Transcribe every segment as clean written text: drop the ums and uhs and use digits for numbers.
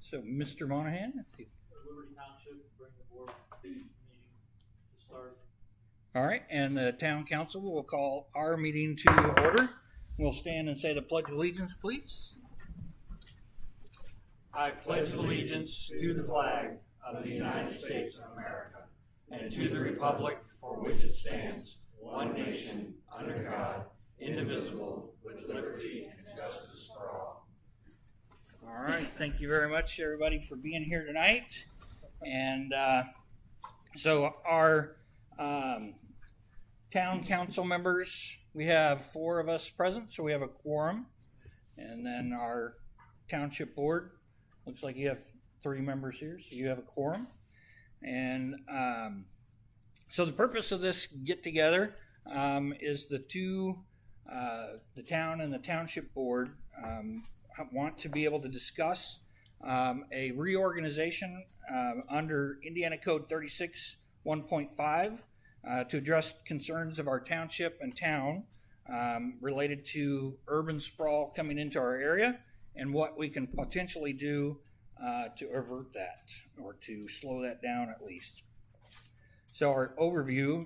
So, Mr. Monahan. Liberty Township, bring the board meeting to start. All right, and the town council will call our meeting to order. We'll stand and say the Pledge of Allegiance, please. I pledge allegiance to the flag of the United States of America and to the republic for which it stands, one nation, under God, indivisible, with liberty and justice for all. All right, thank you very much, everybody, for being here tonight. And so our town council members, we have 4 of us present, so we have a quorum. And then our township board, looks like you have 3 members here, so you have a quorum. And so the purpose of this get-together is the town and the township board want to be able to discuss a reorganization under Indiana Code 36 1.5 to address concerns of our township and town related to urban sprawl coming into our area and what we can potentially do to avert that or to slow that down at least. So our overview,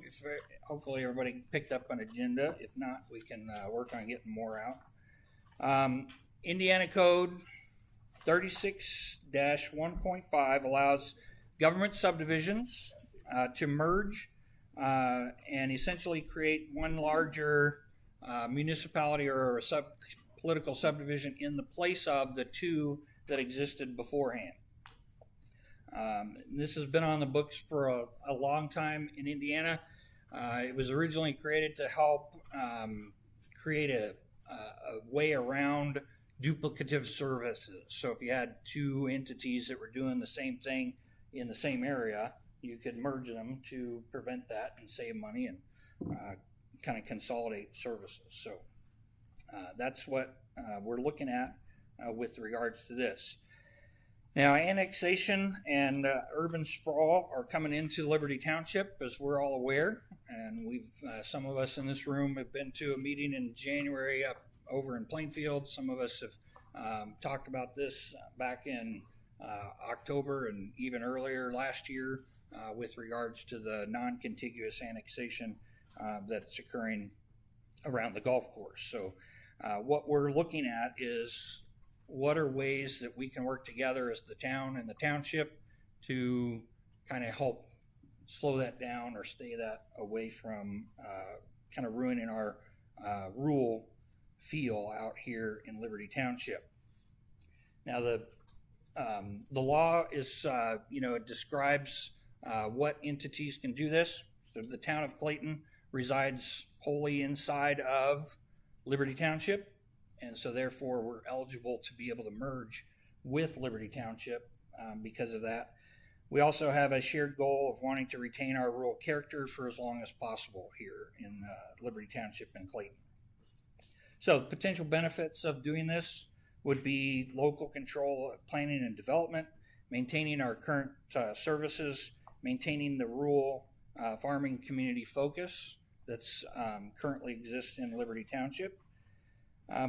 hopefully everybody picked up an agenda. If not, we can work on getting more out. Indiana Code 36-1.5 allows government subdivisions to merge and essentially create one larger municipality or a political subdivision in the place of the 2 that existed beforehand. This has been on the books for a long time in Indiana. It was originally created to help create a way around duplicative services. So if you had 2 entities that were doing the same thing in the same area, you could merge them to prevent that and save money and kind of consolidate services. So that's what we're looking at with regards to this. Now, annexation and urban sprawl are coming into Liberty Township, as we're all aware, and we've some of us in this room have been to a meeting in January up over in Plainfield. Some of us have talked about this back in October and even earlier last year with regards to the non-contiguous annexation that's occurring around the golf course. So what we're looking at is what are ways that we can work together as the town and the township to kind of help slow that down or stay that away from kind of ruining our rural feel out here in Liberty Township. Now the law is it describes what entities can do this. So the town of Clayton resides wholly inside of Liberty Township, and so therefore we're eligible to be able to merge with Liberty Township because of that. We also have a shared goal of wanting to retain our rural character for as long as possible here in Liberty Township and Clayton. So potential benefits of doing this would be local control of planning and development, maintaining our current services, maintaining the rural farming community focus that's currently exists in Liberty Township.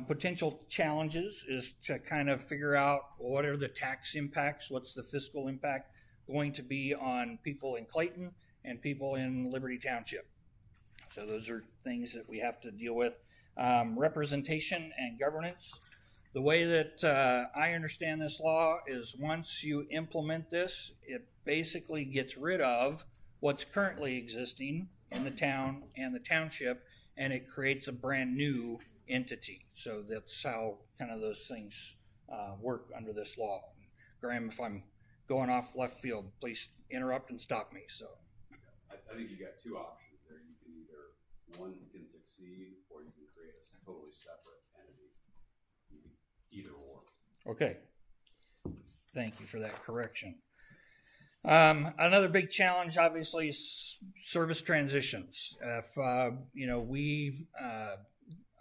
Potential challenges is to kind of figure out what are the tax impacts, what's the fiscal impact going to be on people in Clayton and people in Liberty Township. So those are things that we have to deal with. Representation and governance. The way that I understand this law is once you implement this, it basically gets rid of what's currently existing in the town and the township, and it creates a brand new entity. So that's how kind of those things work under this law. Graham, if I'm going off left field, please interrupt and stop me. So I think you got 2 options there. You can one can succeed, or you can create a totally separate entity. Either or. Okay. Thank you for that correction. Another big challenge, obviously, is service transitions. If we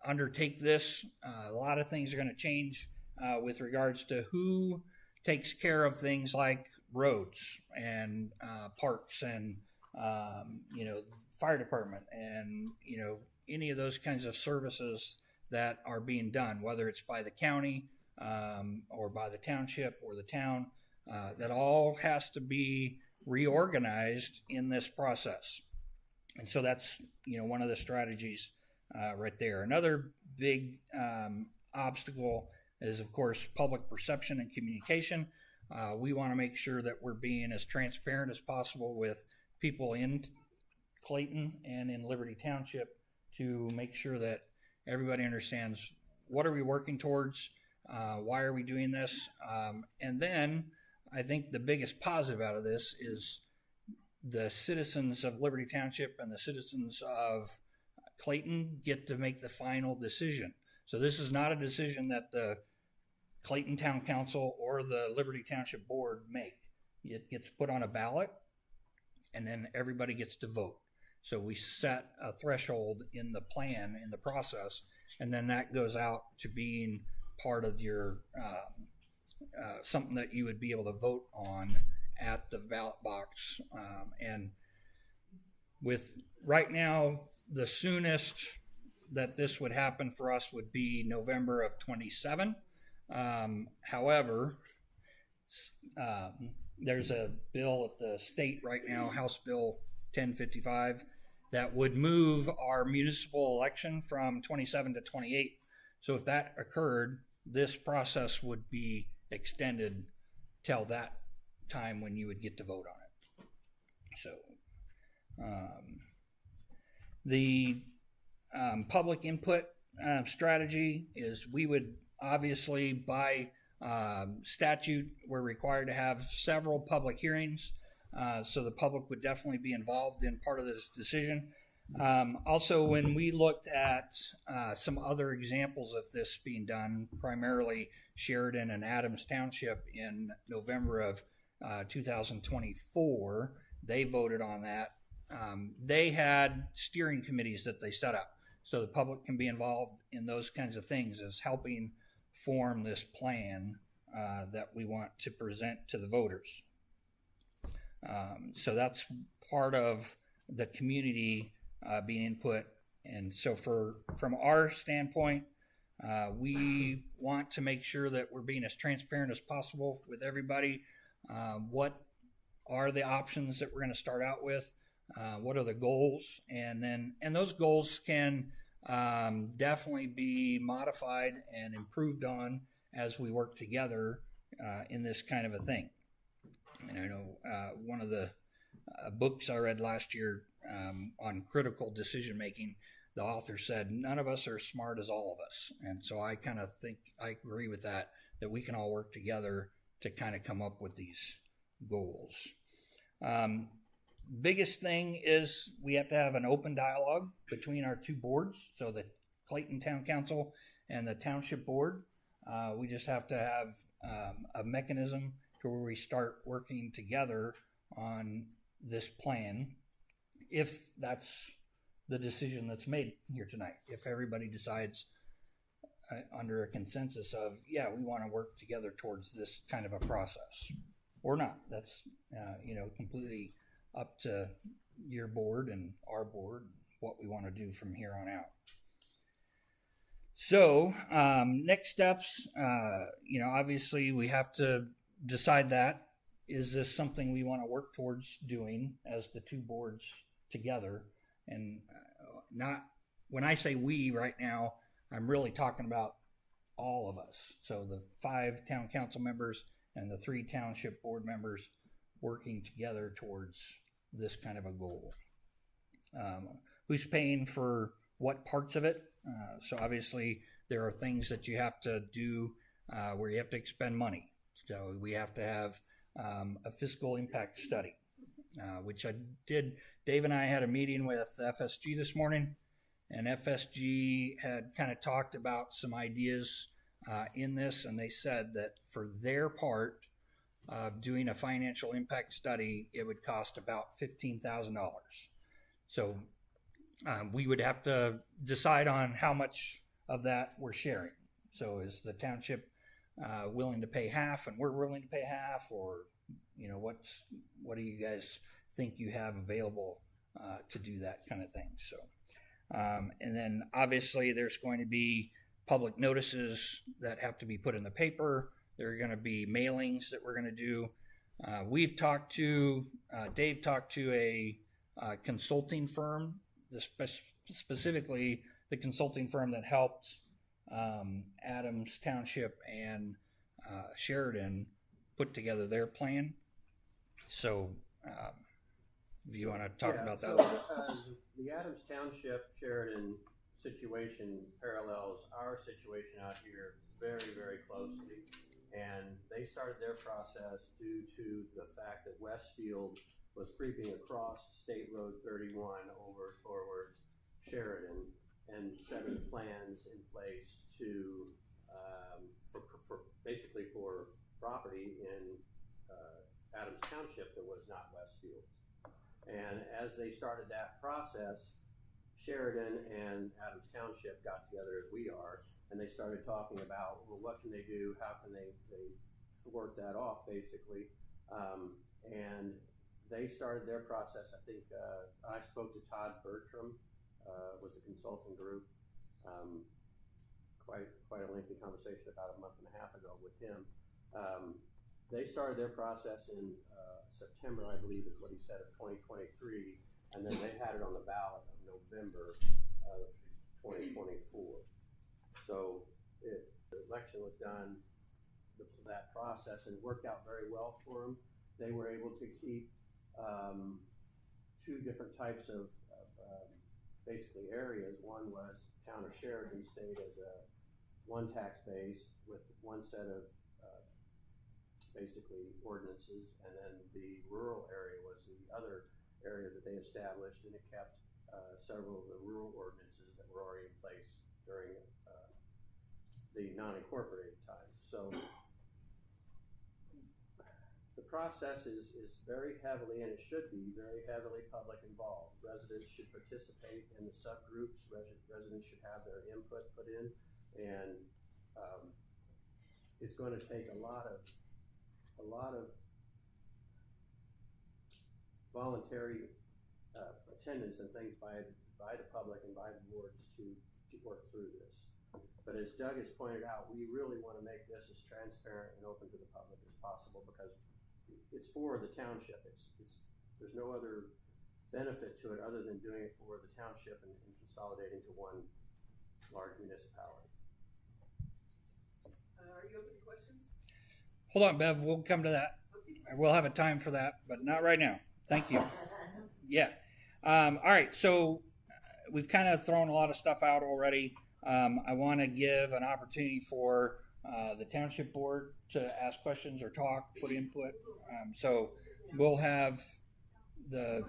undertake this, a lot of things are going to change with regards to who takes care of things like roads and parks and fire department and any of those kinds of services that are being done, whether it's by the county or by the township or the town. that all has to be reorganized in this process. And so that's, one of the strategies right there. Another big obstacle is, of course, public perception and communication. We want to make sure that we're being as transparent as possible with people in Clayton and in Liberty Township to make sure that everybody understands what are we working towards, why are we doing this, and then I think the biggest positive out of this is the citizens of Liberty Township and the citizens of Clayton get to make the final decision. So this is not a decision that the Clayton Town Council or the Liberty Township Board make. It gets put on a ballot, and then everybody gets to vote. So we set a threshold in the plan, in the process, and then that goes out to being part of your something that you would be able to vote on at the ballot box. And with right now, the soonest that this would happen for us would be November of 27. However, there's a bill at the state right now, House Bill 1055, that would move our municipal election from 27 to 28. So if that occurred, this process would be extended till that time when you would get to vote on it. So the public input strategy is we would obviously, by statute, we're required to have several public hearings. So the public would definitely be involved in part of this decision. Also, when we looked at some other examples of this being done, primarily Sheridan and Adams Township in November of 2024, they voted on that. They had steering committees that they set up, so the public can be involved in those kinds of things as helping form this plan that we want to present to the voters. So that's part of the community being input. And so from our standpoint, we want to make sure that we're being as transparent as possible with everybody. What are the options that we're going to start out with? What are the goals? And those goals can definitely be modified and improved on as we work together in this kind of a thing. And I know one of the books I read last year on critical decision making, the author said, none of us are as smart as all of us. And so I kind of think I agree with that we can all work together to kind of come up with these goals. Biggest thing is we have to have an open dialogue between our two boards, so the Clayton Town Council and the Township Board. We just have to have a mechanism to where we start working together on this plan, if that's the decision that's made here tonight. If everybody decides under a consensus of, yeah, we want to work together towards this kind of a process, or not. That's completely up to your board and our board, what we want to do from here on out. So next steps, obviously we have to decide that. Is this something we want to work towards doing as the two boards together? And not, when I say we right now, I'm really talking about all of us. So the 5 town council members and the 3 township board members working together towards this kind of a goal. Who's paying for what parts of it? So obviously there are things that you have to do where you have to expend money. So we have to have a fiscal impact study, which I did. Dave and I had a meeting with FSG this morning, and FSG had kind of talked about some ideas in this, and they said that for their part of doing a financial impact study, it would cost about $15,000. So we would have to decide on how much of that we're sharing. So is the township willing to pay half and we're willing to pay half, or what do you guys think you have available to do that kind of thing? So and then obviously there's going to be public notices that have to be put in the paper. There are going to be mailings that we're going to do. We've talked to, Dave talked to a consulting firm, specifically the consulting firm that helped Adams Township and Sheridan put together their plan. So, if you want to talk about that. The Adams Township Sheridan situation parallels our situation out here very, very closely. And they started their process due to the fact that Westfield was creeping across State Road 31 over towards Sheridan and setting plans in place to basically for property in Adams Township that was not Westfield's. And as they started that process, Sheridan and Adams Township got together as we are, and they started talking about, well, what can they do? How can they thwart that off, basically? And they started their process. I think I spoke to Todd Bertram, was a consulting group. Quite a lengthy conversation about a month and a half ago with him. They started their process in September, I believe is what he said, of 2023, and then they had it on the ballot of November of 2024. So the election was done, that process, and worked out very well for them. They were able to keep two different types of basically areas. One was town of Sheridan stayed as one tax base with one set of basically ordinances, and then the rural area was the other area that they established, and it kept several of the rural ordinances that were already in place during the non-incorporated time. So the process is very heavily, and it should be very heavily public involved. Residents should participate in the subgroups. Residents should have their input put in, and it's going to take a lot of voluntary attendance and things by the public and by the boards to work through this. But as Doug has pointed out, we really want to make this as transparent and open to the public as possible, because it's for the township. There's no other benefit to it other than doing it for the township and consolidating to one large municipality. Are you open to questions? Hold on, Bev. We'll come to that. We'll have a time for that, but not right now. Thank you. Yeah. All right. So we've kind of thrown a lot of stuff out already. I want to give an opportunity for the township board to ask questions or talk, put input. So we'll have the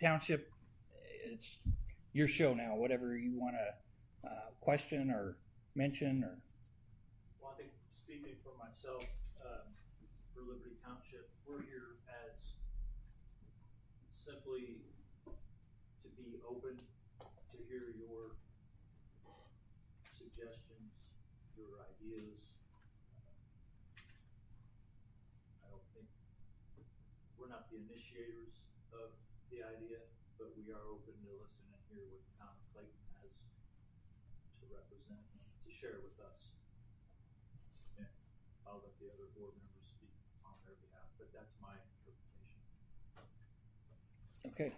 township. It's your show now. Whatever you want to question or mention or. Well, I think speaking for myself, for Liberty Township, we're here as simply to be open to hear your suggestions, your ideas. I don't think we're not the initiators of the idea, but we are open to listen and hear what the town of Clayton has to represent and to share with us. And I'll let the other board members speak on their behalf, but that's my interpretation. Okay.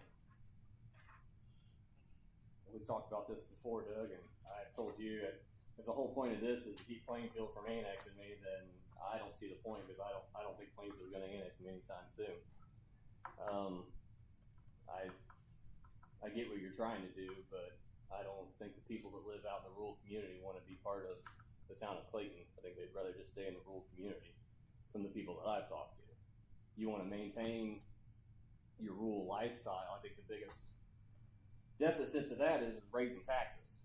We've talked about this before, Doug, and I told you if the whole point of this is to keep Plainfield from annexing me, then I don't see the point, because I don't think Plainfield's going to annex me anytime soon. I get what you're trying to do, but I don't think the people that live out in the rural community want to be part of the town of Clayton. I think they'd rather just stay in the rural community from the people that I've talked to. You want to maintain your rural lifestyle. I think the biggest deficit to that is raising taxes.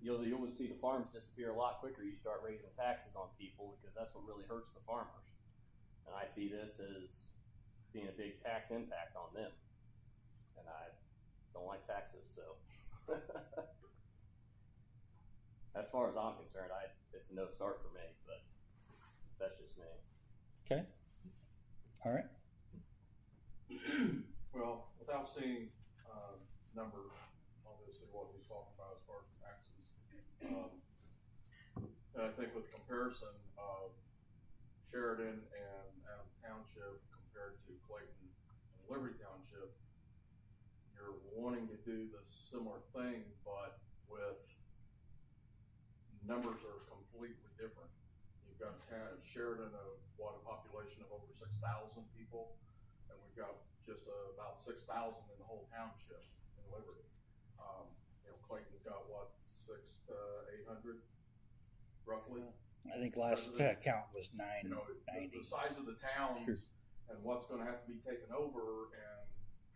You'll see the farms disappear a lot quicker. You start raising taxes on people, because that's what really hurts the farmers. And I see this as being a big tax impact on them. And I don't like taxes, so. As far as I'm concerned, it's a no start for me, but that's just me. Okay. All right. Well, without seeing numbers, obviously what he's talking about as far as taxes, And I think with comparison of Sheridan and Adams Township compared to Clayton and Liberty Township, you're wanting to do the similar thing, but with numbers are completely different. You've got Sheridan of a population of over 6,000 people, and we've got just about 6,000 in the whole township in Liberty. Clayton's got what, 600 to 800, roughly. I think last count was 990. The size of the towns Sure. and what's going to have to be taken over and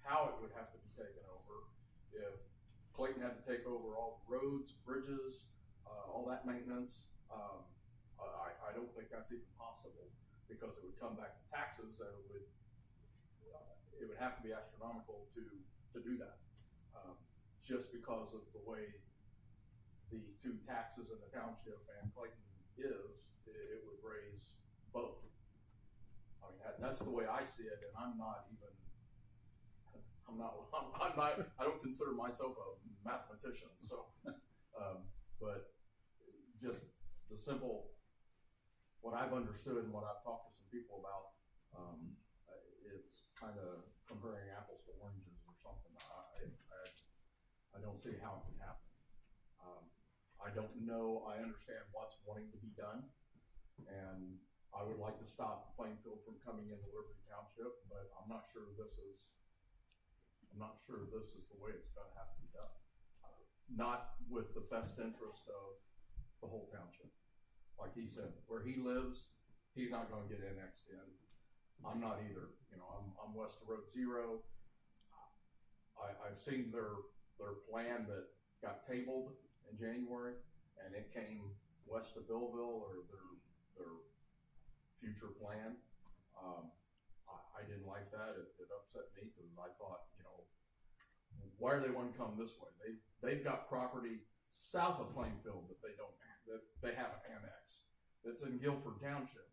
how it would have to be taken over. If Clayton had to take over all the roads, bridges, all that maintenance, I don't think that's even possible, because it would come back to taxes, and it would have to be astronomical to do that. Just because of the way the two taxes in the township and Clayton is, it would raise both. I mean, that's the way I see it, and I don't consider myself a mathematician, so, but just the simple, what I've understood and what I've talked to some people about, it's kind of comparing apples to oranges or something. I don't see how it can happen. I don't know. I understand what's wanting to be done, and I would like to stop Plainfield from coming into Liberty Township, but I'm not sure this is the way it's going to have to be done. Not with the best interest of the whole township. Like he said, where he lives, he's not going to get annexed in. I'm not either. I'm west of Road Zero. I've seen their plan that got tabled in January, and it came west of Billville, or their future plan. I didn't like that. It upset me, because I thought, why are they want to come this way? They've got property south of Plainfield that they haven't annexed. It's in Guilford Township.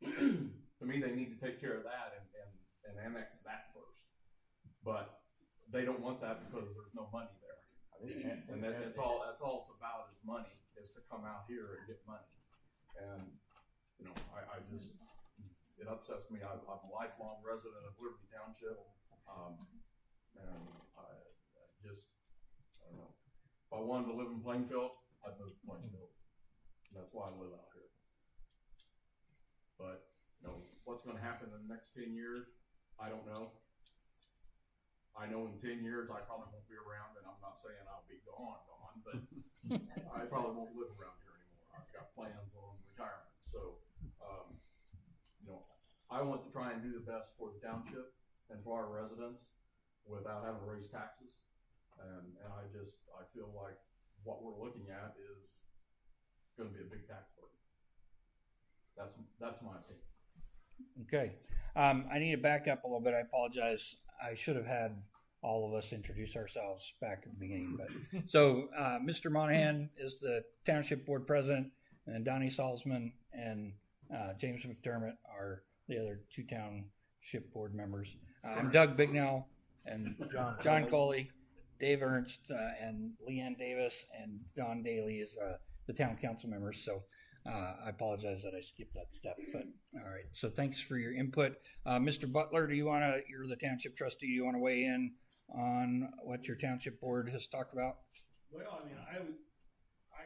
To me, they need to take care of that and annex that first. But they don't want that because there's no money there. And that's all it's about, is money, is to come out here and get money. And, I just, it upsets me. I'm a lifelong resident of Liberty Township. And I don't know. If I wanted to live in Plainfield, I'd move to Plainfield. And that's why I live out here. But, what's going to happen in the next 10 years, I don't know. I know in 10 years I probably won't be around, and I'm not saying I'll be gone, but I probably won't live around here anymore. I've got plans on retirement. So, I want to try and do the best for the township and for our residents without having to raise taxes. And I feel like what we're looking at is going to be a big tax burden. That's my opinion. Okay. I need to back up a little bit. I apologize. I should have had all of us introduce ourselves back at the beginning. But so Mr. Monahan is the Township Board President, and then Donnie Salzman and James McDermott are the other two Township Board members. I'm Doug Bignell, and John Coley, Dave Ernst, and Leanne Davis, and Don Daly is the Town Council members. So I apologize that I skipped that step, but all right. So thanks for your input. Mr. Butler, you're the Township Trustee, do you want to weigh in on what your Township Board has talked about? Well, I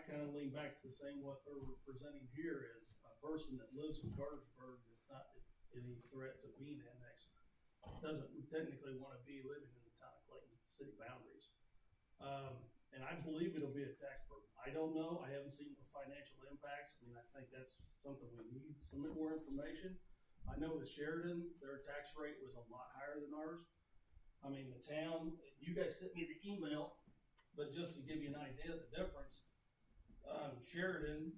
kind of lean back to the same what they're presenting here is a person that lives in Cartersburg that's not any threat to being annexed, doesn't technically want to be living in the town of Clayton city boundaries. And I believe it'll be a tax burden. I don't know. I haven't seen the financial impacts. I think that's something we need some more information. I know with Sheridan, their tax rate was a lot higher than ours. The town, you guys sent me the email, but just to give you an idea of the difference, Sheridan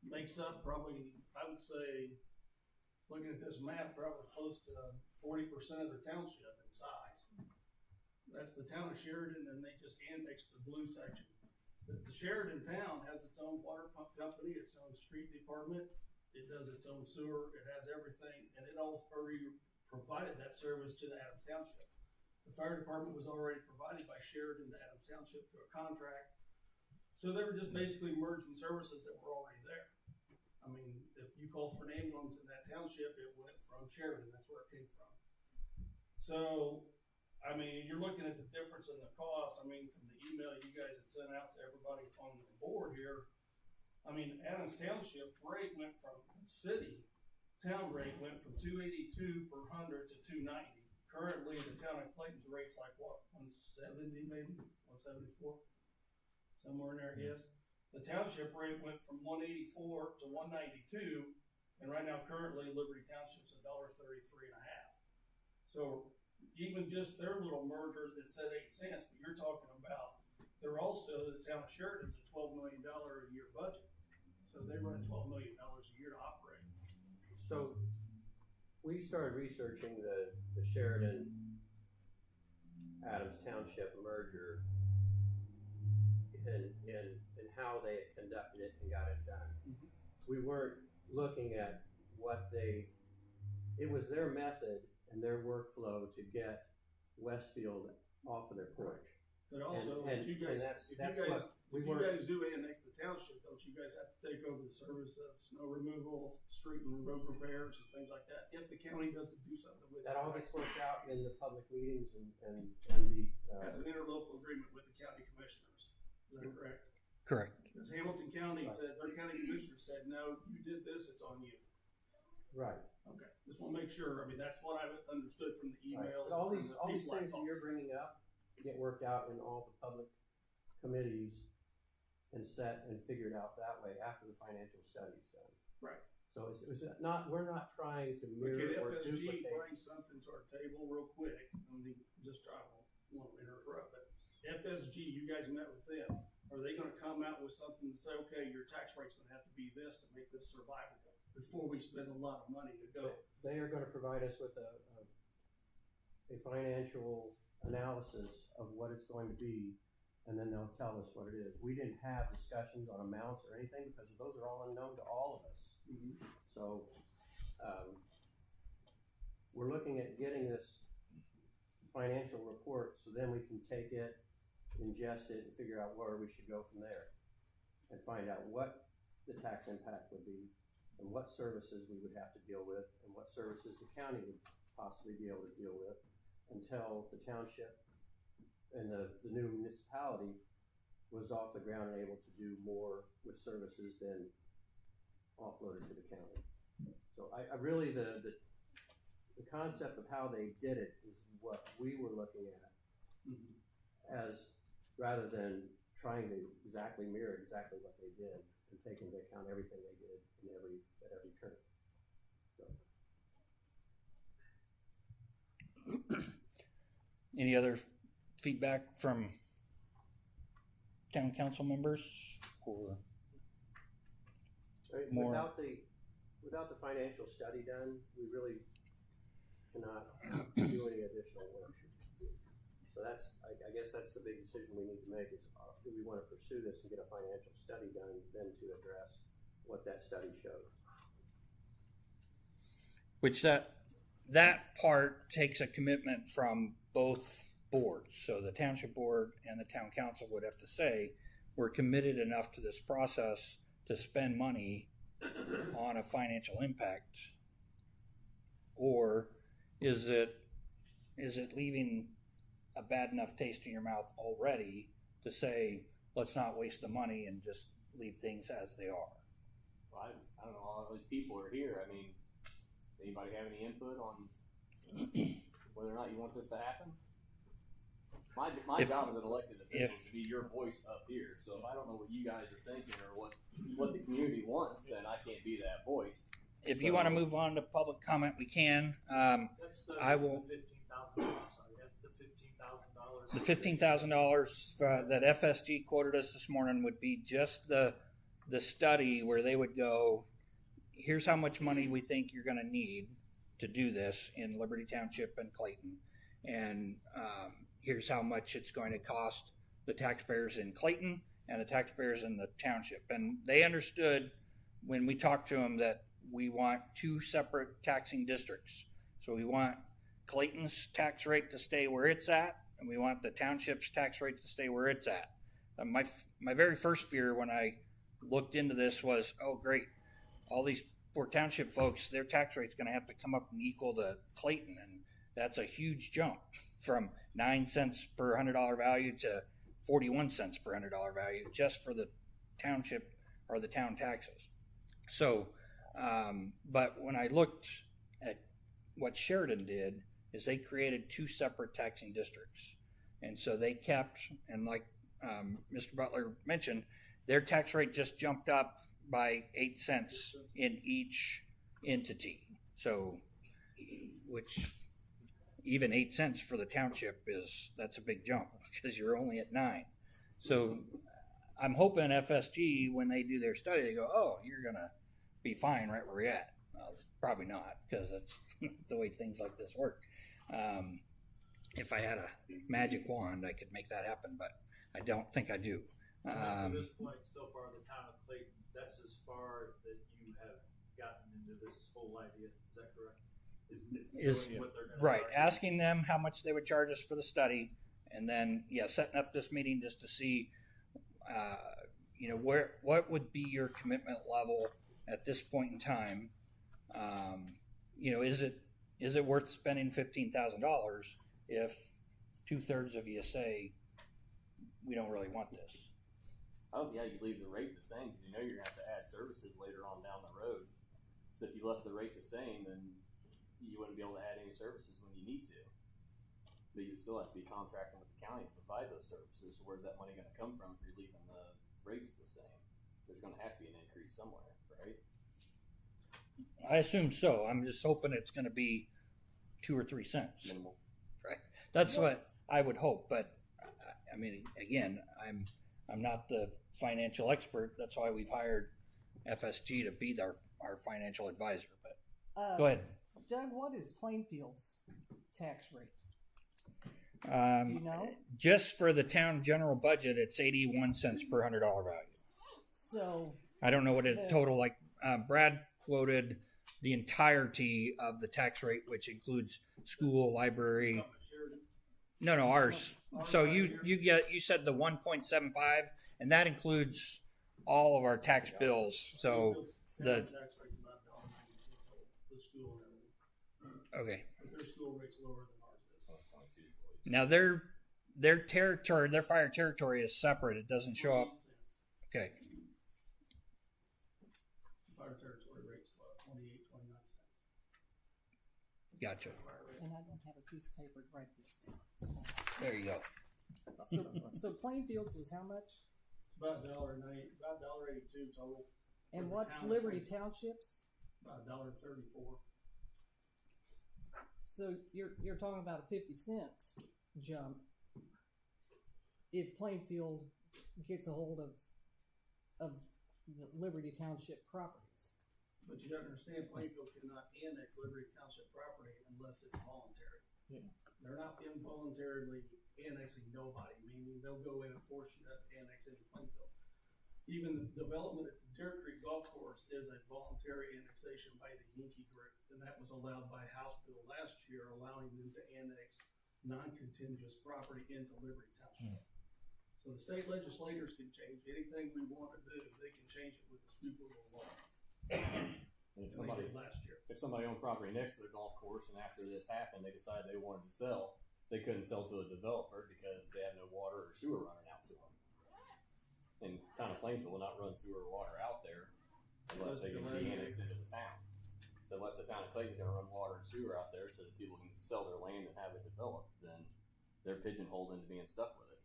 makes up probably, I would say, looking at this map, probably close to 40% of the township in size. That's the town of Sheridan, and they just annexed the blue section. The Sheridan town has its own water pump company, its own street department. It does its own sewer. It has everything, and it also already provided that service to the Adams Township. The fire department was already provided by Sheridan to Adams Township through a contract. So they were just basically merging services that were already there. I mean, if you call for an ambulance in that township, it went from Sheridan, that's where it came from. So, I mean, you're looking at the difference in the cost, I mean, from the email you guys had sent out to everybody on the board here, I mean, Adams Township rate went from town rate went from 282 per 100 to 290. Currently, the town of Clayton's rate's like what, 170 maybe, 174, somewhere in there, I guess. The township rate went from 184 to 192, and right now, currently, Liberty Township's $1.33 and a half. So even just their little merger that said 8 cents, but you're talking about they're also the town of Sheridan's a $12 million a year budget, so they run $12 million a year to operate. So we started researching the Sheridan Adams Township merger and how they had conducted it and got it done. Mm-hmm. We weren't looking at it was their method and their workflow to get Westfield off of their porch. But also, And if you guys do annex the township, don't you guys have to take over the service of snow removal, street and road repairs and things like that, if the county doesn't do something with it? That all gets worked out in the public meetings and the. As an interlocal agreement with the county commissioners, is that correct? Correct. Because Hamilton County Right. said, their county commissioner said, no, you did this, it's on you. Right. Okay, just want to make sure, I mean, that's what I've understood from the Right. emails. But all and these from the people I've things that talked you're to. bringing up get worked out in all the public committees and set and figured out that way after the financial study's done. Right. So it's not, we're not trying to But mirror can or FSG duplicate. bring something to our table real quick? I mean, just I don't want to interrupt, but FSG, you guys met with them. Are they going to come out with something to say, okay, your tax rate's going to have to be this to make this survivable before we spend a lot of money to go? They are going to provide us with a financial analysis of what it's going to be, and then they'll tell us what it is. We didn't have discussions on amounts or anything because those are all unknown to all of us. Mm-hmm. So we're looking at getting this financial report so then we can take it, ingest it, and figure out where we should go from there and find out what the tax impact would be and what services we would have to deal with and what services the county would possibly be able to deal with until the township and the new municipality was off the ground and able to do more with services than offloaded to the county. So I really, the concept of how they did it is what we were looking at as rather than trying to exactly mirror exactly what they did and take into account everything they did at every turn. So. Any other feedback from town council members or more? Without the financial study done, we really cannot do any additional work. So I guess that's the big decision we need to make is do we want to pursue this and get a financial study done then to address what that study showed. Which that part takes a commitment from both boards. So the township board and the town council would have to say, we're committed enough to this process to spend money on a financial impact. Or is it leaving a bad enough taste in your mouth already to say, let's not waste the money and just leave things as they are? Well, I don't know, all those people are here. I mean, anybody have any input on whether or not you want this to happen? My job as an elected official is to be your voice up here. So if I don't know what you guys are thinking or what the community wants, then I can't be that voice. If you want to move on to public comment, we can. I will. The $15,000 that FSG quoted us this morning would be just the study where they would go, here's how much money we think you're going to need to do this in Liberty Township and Clayton. And here's how much it's going to cost the taxpayers in Clayton and the taxpayers in the township. And they understood when we talked to them that we want two separate taxing districts. So we want Clayton's tax rate to stay where it's at, and we want the township's tax rate to stay where it's at. My very first fear when I looked into this was, oh great, all these poor township folks, their tax rate's going to have to come up and equal to Clayton, and that's a huge jump from 9 cents per $100 value to 41 cents per $100 value just for the township or the town taxes. So, but when I looked at what Sheridan did, is they created 2 separate taxing districts, and so they kept, and like Mr. Butler mentioned, their tax rate just jumped up by 8 cents in each entity. So, which even 8 cents for the township that's a big jump because you're only at 9. So I'm hoping FSG, when they do their study, they go, oh, you're going to be fine right where you're at. Well, probably not, because that's the way things like this work. If I had a magic wand, I could make that happen, but I don't think I do. To this point, so far, the town of Clayton, that's as far that you have gotten into this whole idea. Is that correct? Is what they're gonna right, charge? asking them how much they would charge us for the study, and then setting up this meeting just to see, what would be your commitment level at this point in time. Is it worth spending $15,000 if 2/3 of you say we don't really want this? I don't see how you leave the rate the same, because you know you're gonna have to add services later on down the road. So if you left the rate the same, then you wouldn't be able to add any services when you need to. But you still have to be contracting with the county to provide those services. So where's that money gonna come from if you're leaving the rates the same? There's gonna have to be an increase somewhere, right? I assume so. I'm just hoping it's going to be 2 or 3 cents. Minimal. Right. That's what I would hope. But I mean, again, I'm not the financial expert. That's why we've hired FSG to be our financial advisor. But go ahead. Doug, what is Plainfield's tax rate? Do you know? Just for the town general budget, it's 81 cents per $100 value. So I don't know what it total like. Brad quoted the entirety of the tax rate, which includes school, library. No, ours. So you said the 1.75, and that includes all of our tax bills. So the tax rate's about $1.92 the school and everything. okay. But their school rate's lower than ours is. Now their territory, their fire territory is separate. It doesn't show up. Okay. Fire territory rate's about 28, 29 cents. Gotcha. and I don't have a piece of paper to write this down. There you go. So Plainfields was how much? About $1.82 total. And For the what's town of Liberty Plainfield. Township's? About $1.34. So you're talking about a 50 cents jump if Plainfield gets a hold of the Liberty Township properties. But you don't understand, Plainfield cannot annex Liberty Township property unless it's voluntary. Yeah. They're not involuntarily annexing nobody, meaning they'll go in and force you to annex into Plainfield. Even the development at the Deer Creek Golf Course is a voluntary annexation by the Yankee Group, and that was allowed by House Bill last year, allowing them to annex non-contiguous property into Liberty Township. So the state legislators can change anything we want to do. They can change it with the sweep of the law. If And they did last year. if somebody owned property next to the golf course and after this happened they decided they wanted to sell, they couldn't sell to a developer because they have no water or sewer running out to them. And town of Plainfield will not run sewer or water out there unless they can be annexed into the town. So unless the town of Clayton's gonna run water and sewer out there so that people can sell their land and have it developed, then they're pigeonholed into being stuck with it.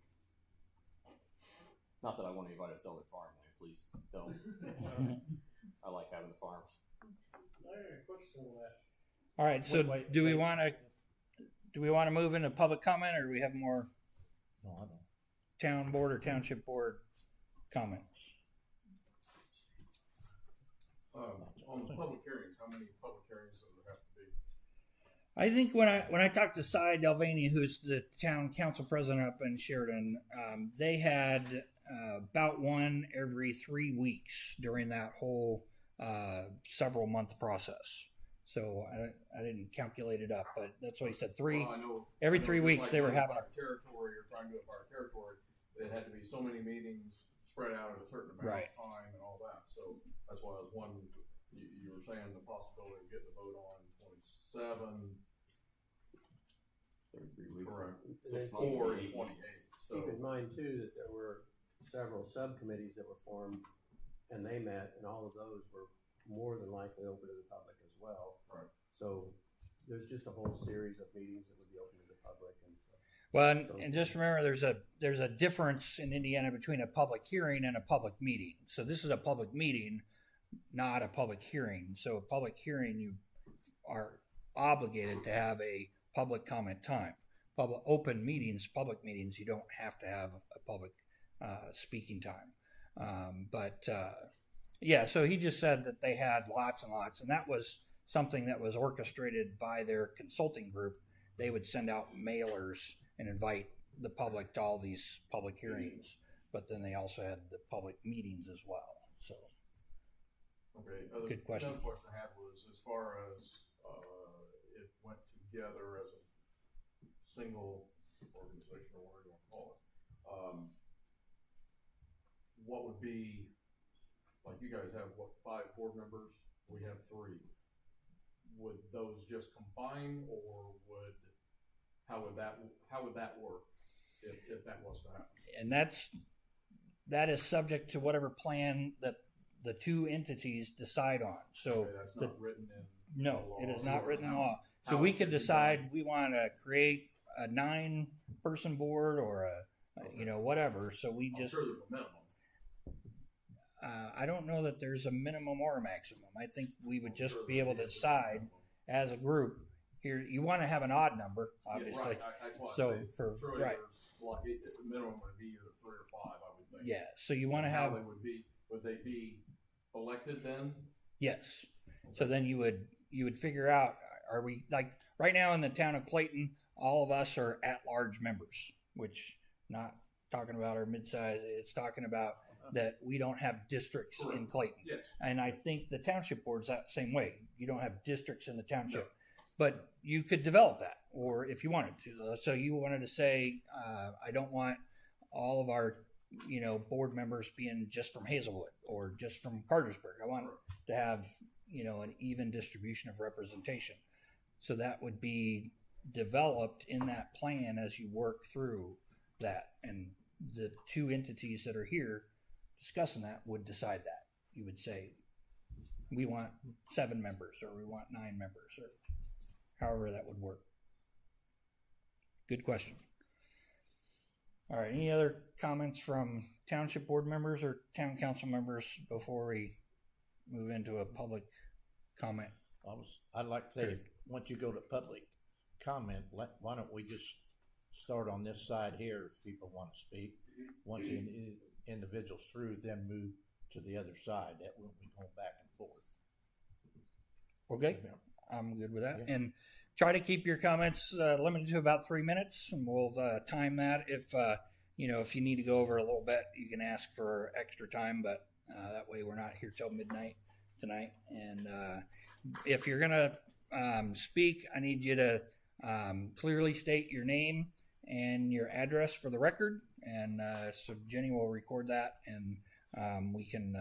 Not that I want anybody to sell their farm land, please don't. I like having the farms. All right. So do we want to move into public comment, or do we have more town board or township board comments? On public hearings, how many public hearings does there have to be? I think when I talked to Cy Delvani, who's the town council president up in Sheridan, they had about one every 3 weeks during that whole several month process. So I didn't calculate it up, but that's what he said. Well, I know, every 3 weeks like they were in having our territory or trying to do a fire territory. It had to be so many meetings spread out at a certain amount Right. of time and all that. So that's why I was wondering. were saying the possibility of getting the vote on 27, 33 weeks. correct, Then or Eight 28. So, keep in mind too, that there were several subcommittees that were formed, and they met, and all of those were more than likely open to the public as well. Right. So there's just a whole series of meetings that would be open to the public. Well, and just remember, there's a difference in Indiana between a public hearing and a public meeting. So this is a public meeting, not a public hearing. So a public hearing, you are obligated to have a public comment time. Public open meetings, public meetings, you don't have to have a public speaking time. Yeah, so he just said that they had lots and lots, and that was something that was orchestrated by their consulting group. They would send out mailers and invite the public to all these public hearings, but then they also had the public meetings as well. So, okay. Good question. Another question I had was as far as it went together as a single organization, or whatever you want to call it. What would be, like you guys have, what, 5 board members? We have 3. Would those just combine, or how would that work if that was to happen? and that is subject to whatever plan that the two entities decide on. So Okay, that's not written in no, law, it is not written in law. So how we it could should be decide done. we want to create a 9-person board or whatever. So we I'm just sure there's a minimum. I don't know that there's a minimum or a maximum. I think we would just Sure be able to there is a decide minimum. as a group. Here, you want to have an odd number, obviously. Yeah, right. That's why So I say, for sure right, there's like the minimum would be either 3 or 5, I would think. yeah. So you want to How have they would they be elected then? yes. So then you would figure out, are we, like right now in the town of Clayton, all of us are at-large members, which not talking about our mid-size. It's talking about that we don't have districts in Correct. Clayton. Yes. And I think the township board's that same way. You don't have districts in the township, No. but you could develop that, or if you wanted to. So you wanted to say, I don't want all of our, board members being just from Hazelwood or just from Cartersburg. I want to have, an even distribution of representation. So that would be developed in that plan as you work through that, and the two entities that are here discussing that would decide that. You would say, we want 7 members, or we want 9 members, or however that would work. Good question. All right, any other comments from township board members or town council members before we move into a public comment? I'd like to say, once you go to public comment, why don't we just start on this side here if people want to speak? Once the individual's through, then move to the other side. That won't be going back and forth. Okay, I'm good with that. Yeah. And try to keep your comments limited to about 3 minutes, and we'll time that. If if you need to go over a little bit, you can ask for extra time, but that way we're not here till midnight tonight. And if you're gonna speak, I need you to clearly state your name and your address for the record, and so Jenny will record that, and we can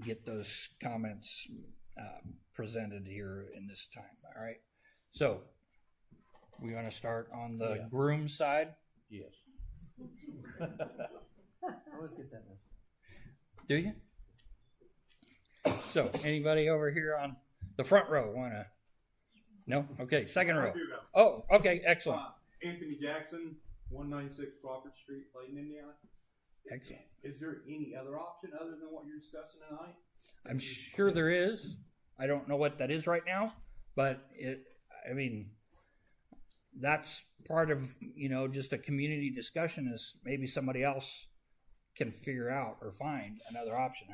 get those comments presented here in this time. All right. So we want to start on the groom side. Yes. I always get that messed up. Do you? So anybody over here on the front row want to? No. Okay. Second row. Oh. Okay. Excellent. Anthony Jackson, 196 Crawford Street, Clayton, Indiana. Excellent. Is there any other option other than what you're discussing tonight? I'm sure there is. I don't know what that is right now, but that's part of, just a community discussion is maybe somebody else can figure out or find another option.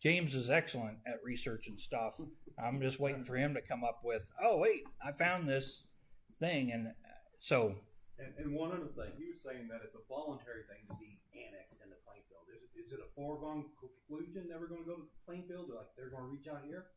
James is excellent at research and stuff. I'm just waiting for him to come up with, oh, wait, I found this thing. And so. And one other thing, he was saying that it's a voluntary thing to be annexed into Plainfield. Is it a foregone conclusion never going to go to Plainfield? Like they're going to reach out here?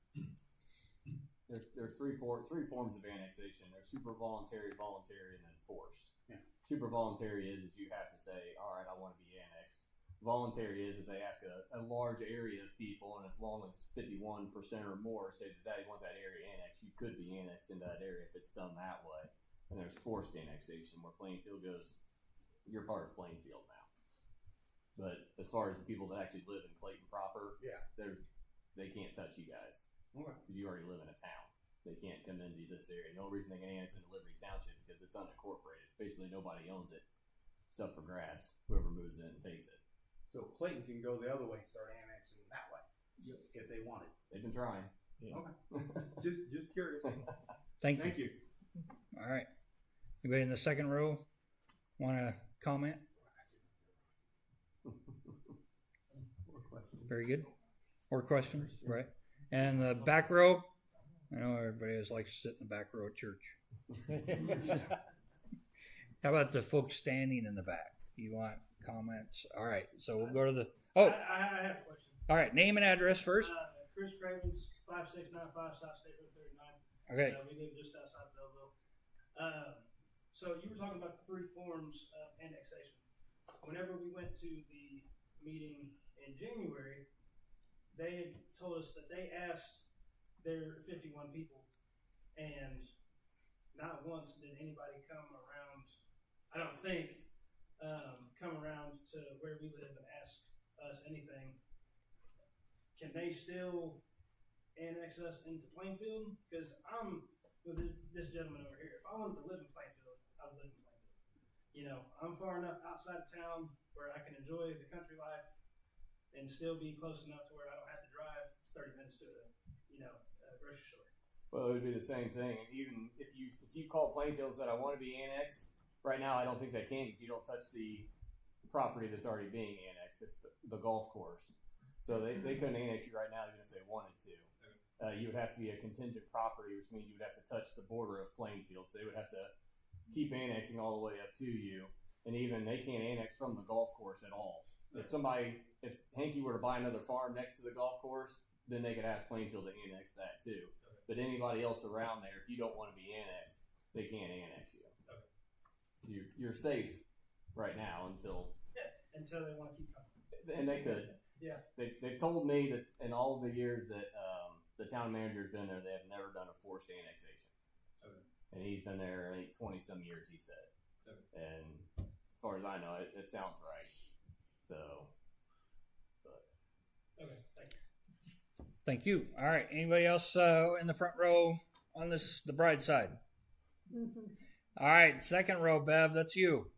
There's three forms of annexation. There's super voluntary, voluntary, and then forced. Yeah. Super voluntary is you have to say, all right, I want to be annexed. Voluntary is they ask a large area of people, and as long as 51% or more say that they want that area annexed, you could be annexed into that area if it's done that way. And there's forced annexation where Plainfield goes, you're part of Plainfield now. But as far as the people that actually live in Clayton proper, Yeah. they can't touch you guys. Okay. Because you already live in a town. They can't come into this area. The only reason they can annex into Liberty Township because it's unincorporated. Basically, nobody owns it. It's up for grabs. Whoever moves in and takes it. So Clayton can go the other way and start annexing that way if they wanted. They've been trying. Yeah. Okay. Just curious. Thank you. Thank you. All right. Anybody in the second row want to comment? Very good. More questions, right? And the back row. I know everybody always likes to sit in the back row at church. How about the folks standing in the back? You want comments? All right. So we'll go to the. Oh, I have a question. all right. Name and address first. Chris Cravens, 5695 South State Road 39. Okay. We live just outside Belleville. So you were talking about the 3 forms of annexation. Whenever we went to the meeting in January, they had told us that they asked their 51 people, and not once did anybody come around, I don't think, come around to where we live and ask us anything. Can they still annex us into Plainfield? Because I'm with this gentleman over here. If I wanted to live in Plainfield, I would live in Plainfield. You know, I'm far enough outside of town where I can enjoy the country life and still be close enough to where I don't have to drive 30 minutes to a grocery store. Well, it would be the same thing. And even if you call Plainfield and said, I want to be annexed, right now I don't think they can because you don't touch the property that's already being annexed. It's the golf course. So they couldn't annex you right now even if they wanted to. You would have to be a contingent property, which means you would have to touch the border of Plainfield. So they would have to keep annexing all the way up to you. And even they can't annex from the golf course at all. If Hanky were to buy another farm next to the golf course, then they could ask Plainfield to annex that too. But anybody else around there, if you don't want to be annexed, they can't annex you. You're safe right now until they want to keep coming. And they could. Yeah. They've told me that in all the years that the town manager's been there, they have never done a forced annexation. Okay. And he's been there, I think, 20 some years, he said. Okay. And as far as I know, it sounds right. So, but. Okay, thank you. Thank you. All right. Anybody else in the front row on the bride side? All right. Second row, Bev. That's you.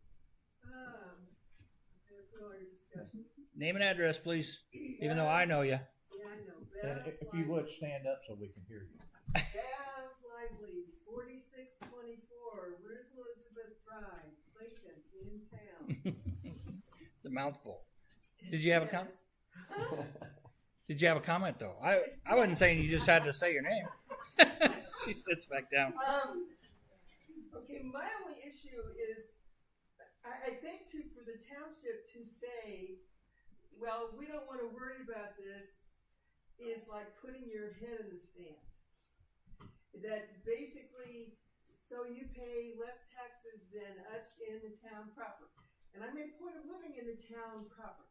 Name and address, please. Even though I know you. Yeah, I know. And if you would stand up so we can hear you. Bev Lively, 4624 Ruth Elizabeth Drive, Clayton, in town. It's a mouthful. Did you have a comment? Did you have a comment though? I wasn't saying you just had to say your name. She sits back down. Okay, my only issue is I think for the township to say, well, we don't want to worry about this, is like putting your head in the sand. That basically, so you pay less taxes than us in the town proper. And I made a point of living in the town proper,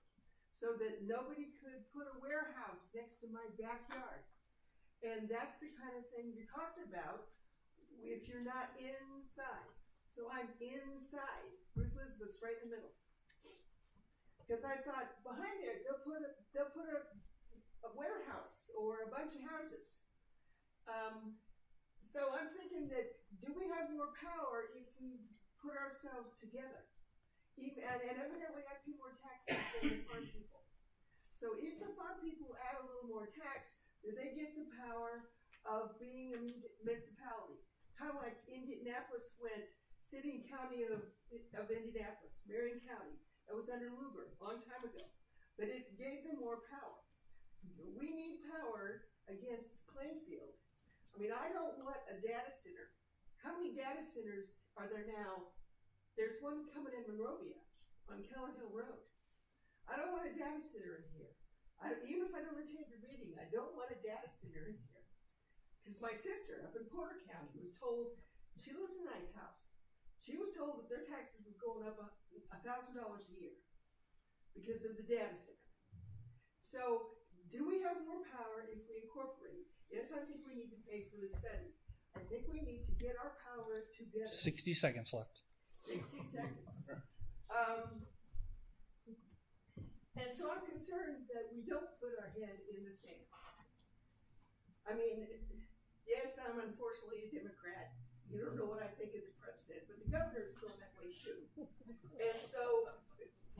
so that nobody could put a warehouse next to my backyard. And that's the kind of thing you're talking about if you're not inside. So I'm inside. Ruth Elizabeth's right in the middle. Because I thought behind there they'll put a warehouse or a bunch of houses. So I'm thinking that do we have more power if we put ourselves together? And evidently I pay more taxes than the farm people. So if the farm people add a little more tax, do they get the power of being a municipality? Kind of like Indianapolis went, city and county of Indianapolis, Marion County. That was under Lugar a long time ago. But it gave them more power. We need power against Plainfield. I mean, I don't want a data center. How many data centers are there now? There's one coming in Monrovia on Keller Hill Road. I don't want a data center in here. Even if I don't attend your meeting, I don't want a data center in here. Because my sister up in Porter County was told, she lives in a nice house. She was told that their taxes were going up $1,000 a year. because of the data center. So, do we have more power if we incorporate? Yes, I think we need to pay for the study. I think we need to get our power together. 60 seconds left. 60 seconds. And so I'm concerned that we don't put our head in the sand. I mean, yes, I'm unfortunately a Democrat. You don't know what I think of the president, but the governor is going that way too. And so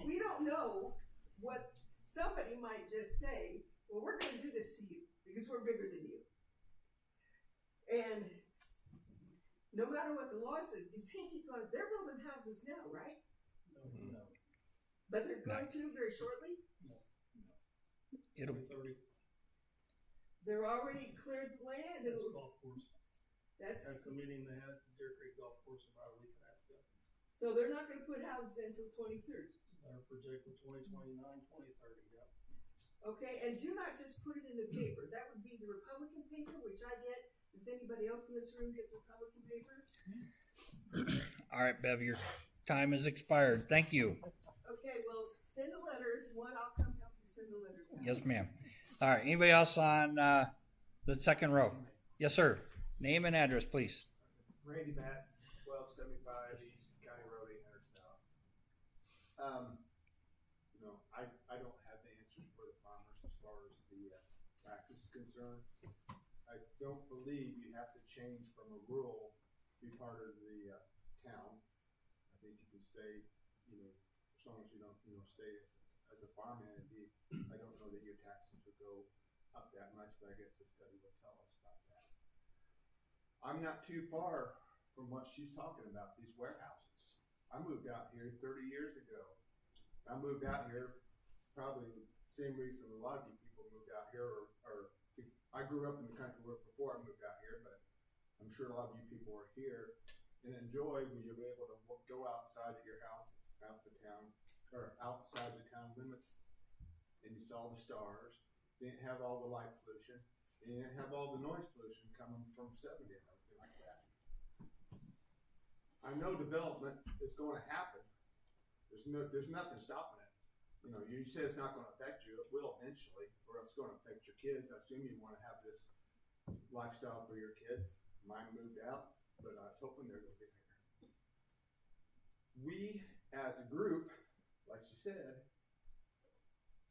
we don't know what somebody might just say, well, we're going to do this to you because we're bigger than you. And no matter what the law says, they're building houses now, right? No. But they're going to very shortly? It'll 2030. They're already cleared the land. That's a golf course. That's the meeting they had at the Deer Creek Golf Course about a week and a half ago. so they're not going to put houses in until 2030. They're projected 2029, 2030, yeah. Okay, and do not just put it in the paper. That would be the Republican paper, which I get. Does anybody else in this room get the Republican paper? All right, Bev, your time has expired. Thank you. Okay, well, send a letter. If you want, I'll come help you send the letters out. Yes, ma'am. All right, anybody else on the second row? Yes, sir. Name and address, please. Randy Matz, 1275 East County Road 800 South. I don't have the answers for the farmers as far as the taxes concerned. I don't believe you have to change from a rural to be part of the town. I think you can stay, as long as you don't, stay as a farm entity. I don't know that your taxes would go up that much, but I guess the study will tell us about that. I'm not too far from what she's talking about, these warehouses. I moved out here 30 years ago. I moved out here probably the same reason a lot of you people moved out here, or I grew up in the country before I moved out here, but I'm sure a lot of you people are here and enjoy when you're able to go outside of your house, out the town, or outside the town limits, and you saw the stars. You didn't have all the light pollution, and you didn't have all the noise pollution coming from 70 and everything like that. I know development is going to happen. There's nothing stopping it. You say it's not going to affect you. It will eventually, or it's going to affect your kids. I assume you want to have this lifestyle for your kids. Mine moved out, but I was hoping they're going to get here. We, as a group, like she said,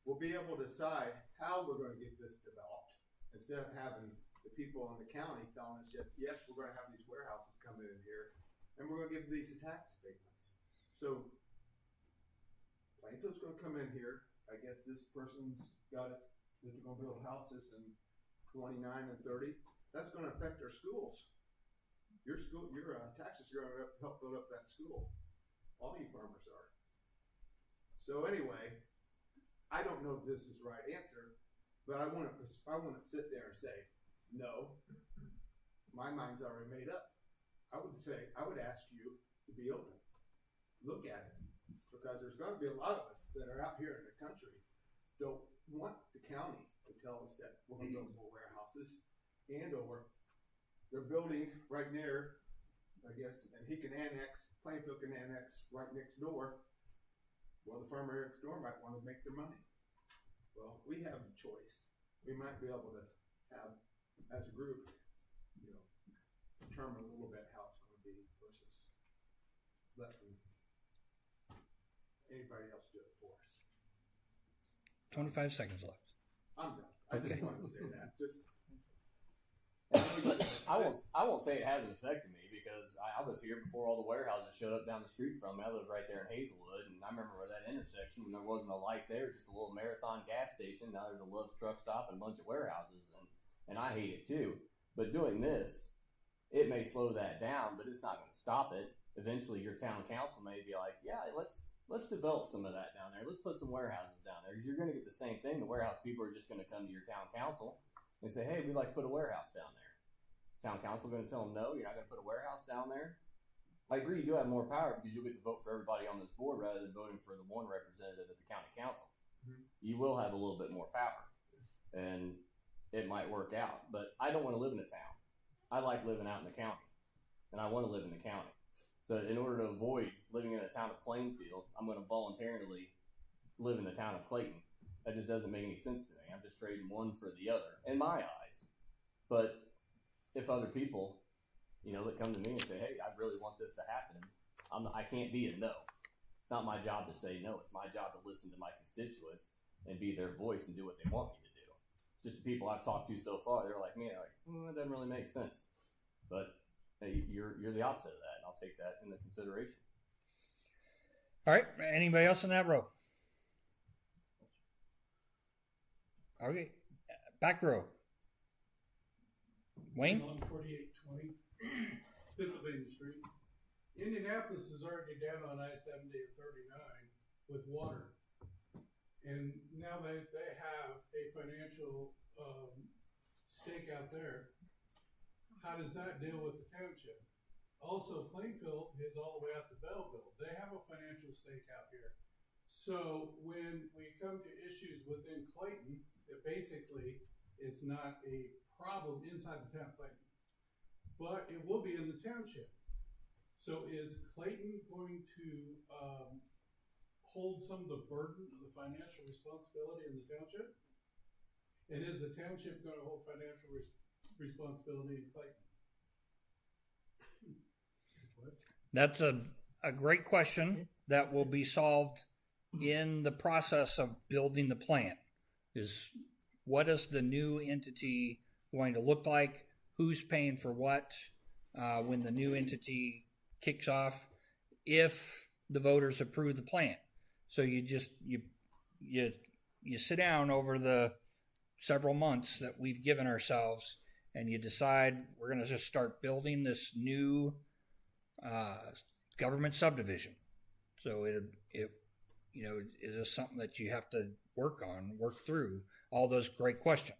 will be able to decide how we're going to get this developed instead of having the people in the county telling us that, yes, we're going to have these warehouses coming in here and we're going to give these tax abatements. So Plainfield's going to come in here. I guess this person's got it that they're going to build houses in 29 and 30. That's going to affect our schools. Your taxes are going to help build up that school. All you farmers are. So anyway, I don't know if this is the right answer, but I want to sit there and say, no, my mind's already made up. I would ask you to be open. Look at it. Because there's going to be a lot of us that are out here in the country don't want the county to tell us that we're going to build more warehouses, and or they're building right near, I guess, and Plainfield can annex right next door. Well, the farmer next door might want to make their money. Well, we have a choice. We might be able to have, as a group, determine a little bit how it's going to be versus letting anybody else do it for us. 25 seconds left. I'm done. I just wanted to say that. I won't say it hasn't affected me because I was here before all the warehouses showed up down the street from me. I live right there in Hazelwood, and I remember where that intersection when there wasn't a light there, just a little Marathon gas station. Now there's a Love's truck stop and a bunch of warehouses, and I hate it too. But doing this, it may slow that down, but it's not going to stop it. Eventually, your town council may be like, yeah, let's develop some of that down there. Let's put some warehouses down there. Because you're going to get the same thing. The warehouse people are just going to come to your town council and say, hey, we'd like to put a warehouse down there. Town council going to tell them, no, you're not going to put a warehouse down there. I agree, you do have more power because you'll get to vote for everybody on this board rather than voting for the one representative at the county council. Mm-hmm. You will have a little bit more power, and it might work out. But I don't want to live in a town. I like living out in the county, and I want to live in the county. So in order to avoid living in a town of Plainfield, I'm going to voluntarily live in the town of Clayton. That just doesn't make any sense to me. I'm just trading one for the other, in my eyes. But if other people, that come to me and say, hey, I really want this to happen, I can't be a no. It's not my job to say no. It's my job to listen to my constituents and be their voice and do what they want me to do. Just the people I've talked to so far, they're like me, that doesn't really make sense. But hey, you're the opposite of that, and I'll take that into consideration. All right. Anybody else in that row? Okay. Back row. Wayne? On 4820 Pennsylvania Street. Indianapolis is already down on I-70 at 39 with water. And now they have a financial stake out there. How does that deal with the township? Also, Plainfield is all the way out to Belleville. They have a financial stake out here. So when we come to issues within Clayton, it basically is not a problem inside the town of Clayton, but it will be in the township. So is Clayton going to hold some of the burden of the financial responsibility in the township? And is the township going to hold financial responsibility in Clayton? That's a great question that will be solved in the process of building the plan. Is what is the new entity going to look like? Who's paying for what when the new entity kicks off? If the voters approve the plan, so you sit down over the several months that we've given ourselves, and you decide we're going to just start building this new government subdivision. So it is something that you have to work through all those great questions.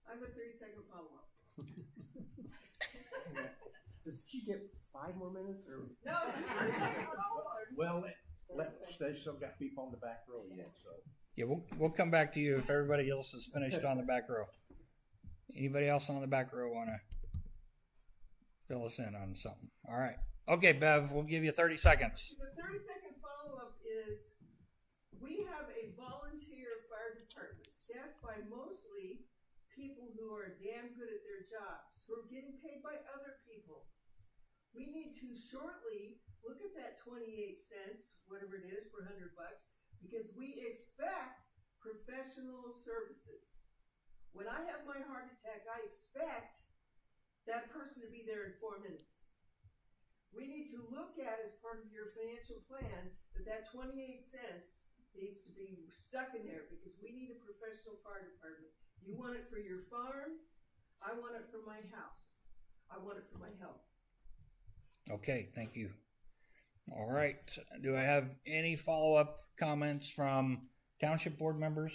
I have a 30-second follow-up. Does she get 5 more minutes or? No, it's a 30-second follow-up. Well, they still got people on the back row yet, so. Yeah, we'll come back to you if everybody else is finished on the back row. Anybody else on the back row want to fill us in on something? All right. Okay, Bev, we'll give you 30 seconds. The 30-second follow-up is we have a volunteer fire department staffed by mostly people who are damn good at their jobs, who are getting paid by other people. We need to shortly look at that 28 cents, whatever it is, per $100, because we expect professional services. When I have my heart attack, I expect that person to be there in 4 minutes. We need to look at, as part of your financial plan, that 28 cents needs to be stuck in there, because we need a professional fire department. You want it for your farm. I want it for my house. I want it for my health. Okay, thank you. All right. Do I have any follow-up comments from township board members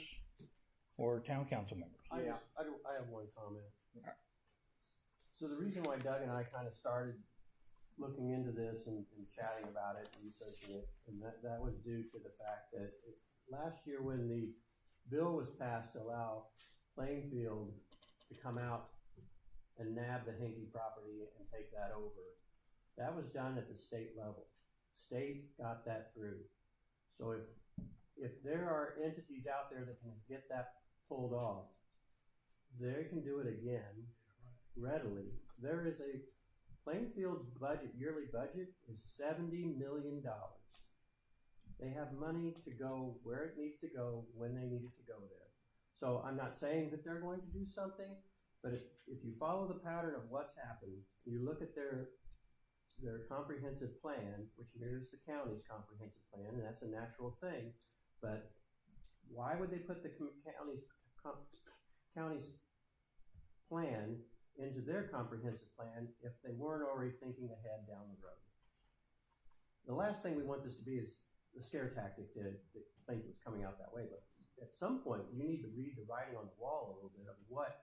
or town council members? I have one comment. So the reason why Doug and I kind of started looking into this and chatting about it, researching it, and that was due to the fact that last year when the bill was passed to allow Plainfield to come out and nab the Hinkey property and take that over, that was done at the state level. State got that through. So if there are entities out there that can get that pulled off, they can do it again readily. There is Plainfield's budget, yearly budget is $70 million. They have money to go where it needs to go when they need it to go there. So I'm not saying that they're going to do something, but if you follow the pattern of what's happened, you look at their comprehensive plan, which mirrors the county's comprehensive plan, and that's a natural thing, but why would they put the county's plan into their comprehensive plan if they weren't already thinking ahead down the road? The last thing we want this to be is the scare tactic that Plainfield's coming out that way, but at some point you need to read the writing on the wall a little bit of what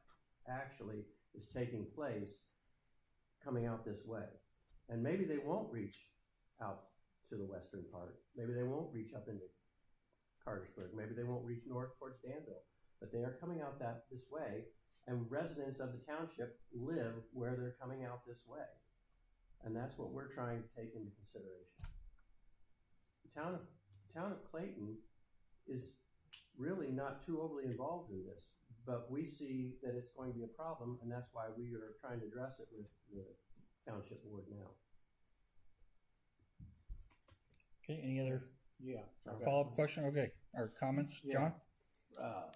actually is taking place coming out this way. And maybe they won't reach out to the western part. Maybe they won't reach up into Cartersburg. Maybe they won't reach north towards Danville. But they are coming out this way, and residents of the township live where they're coming out this way. And that's what we're trying to take into consideration. The town of Clayton is really not too overly involved in this, but we see that it's going to be a problem, and that's why we are trying to address it with the township board now. Okay, any other Yeah. follow-up question? Okay, or comments, John?